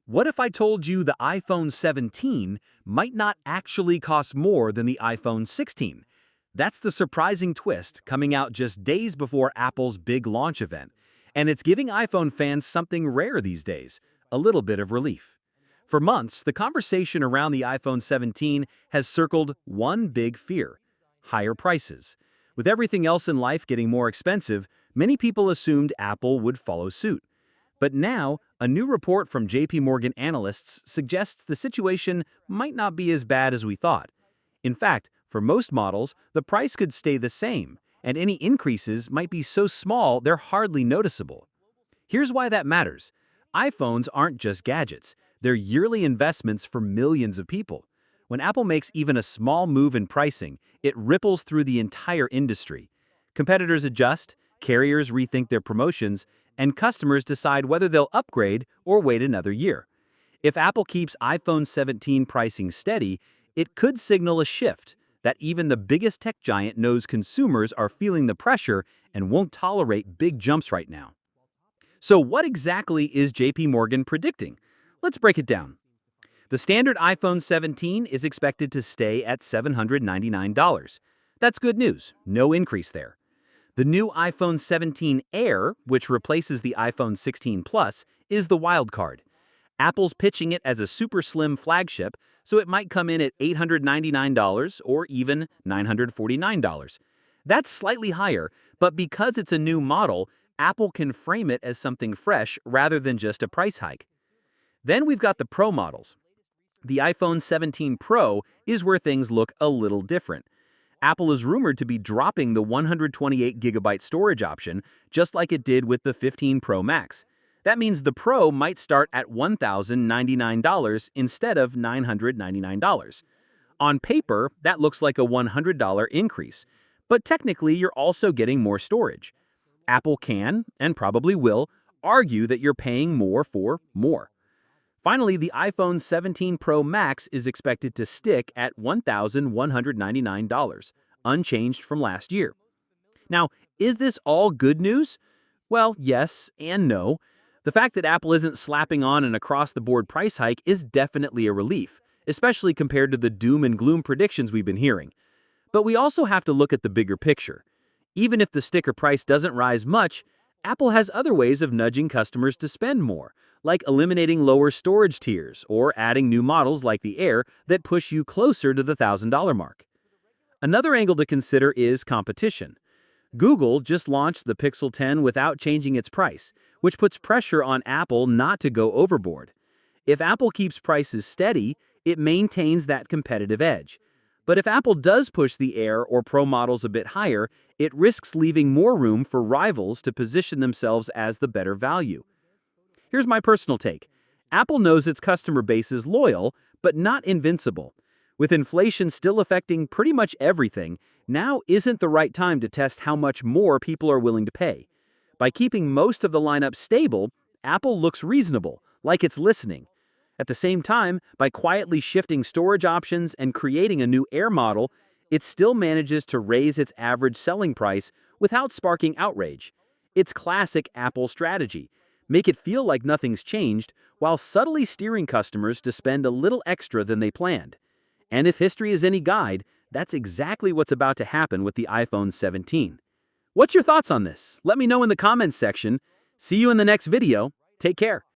What if I told you the iPhone 17 might not actually cost more than the iPhone 16? That's the surprising twist coming out just days before Apple's big launch event. And it's giving iPhone fans something rare these days, a little bit of relief. For months, the conversation around the iPhone 17 has circled one big fear: higher prices. With everything else in life getting more expensive, many people assumed Apple would follow suit. But now, a new report from JP Morgan analysts suggests the situation might not be as bad as we thought. In fact, for most models, the price could stay the same, and any increases might be so small they're hardly noticeable. Here's why that matters. iPhones aren't just gadgets, they're yearly investments for millions of people. When Apple makes even a small move in pricing, it ripples through the entire industry. Competitors adjust, carriers rethink their promotions, and customers decide whether they'll upgrade or wait another year. If Apple keeps iPhone 17 pricing steady, it could signal a shift that even the biggest tech giant knows consumers are feeling the pressure and won't tolerate big jumps right now. So what exactly is JP Morgan predicting? Let's break it down. The standard iPhone 17 is expected to stay at $799. That's good news, no increase there. The new iPhone 17 Air, which replaces the iPhone 16 Plus, is the wild card. Apple's pitching it as a super slim flagship, so it might come in at $899 or even $949. That's slightly higher, but because it's a new model, Apple can frame it as something fresh rather than just a price hike. Then we've got the Pro models. The iPhone 17 Pro is where things look a little different. Apple is rumored to be dropping the 128GB storage option, just like it did with the 15 Pro Max. That means the Pro might start at $1,099 instead of $999. On paper, that looks like a $100 increase, but technically you're also getting more storage. Apple can, and probably will, argue that you're paying more for more. Finally, the iPhone 17 Pro Max is expected to stick at $1,199, unchanged from last year. Now, is this all good news? Well, yes and no. The fact that Apple isn't slapping on an across-the-board price hike is definitely a relief, especially compared to the doom and gloom predictions we've been hearing. But we also have to look at the bigger picture. Even if the sticker price doesn't rise much, Apple has other ways of nudging customers to spend more, like eliminating lower storage tiers or adding new models like the Air that push you closer to the $1,000 mark. Another angle to consider is competition. Google just launched the Pixel 10 without changing its price, which puts pressure on Apple not to go overboard. If Apple keeps prices steady, it maintains that competitive edge. But if Apple does push the Air or Pro models a bit higher, it risks leaving more room for rivals to position themselves as the better value. Here's my personal take. Apple knows its customer base is loyal, but not invincible. With inflation still affecting pretty much everything, now isn't the right time to test how much more people are willing to pay. By keeping most of the lineup stable, Apple looks reasonable, like it's listening. At the same time, by quietly shifting storage options and creating a new Air model, it still manages to raise its average selling price without sparking outrage. It's classic Apple strategy. Make it feel like nothing's changed, while subtly steering customers to spend a little extra than they planned. And if history is any guide, that's exactly what's about to happen with the iPhone 17. What's your thoughts on this? Let me know in the comments section. See you in the next video. Take care.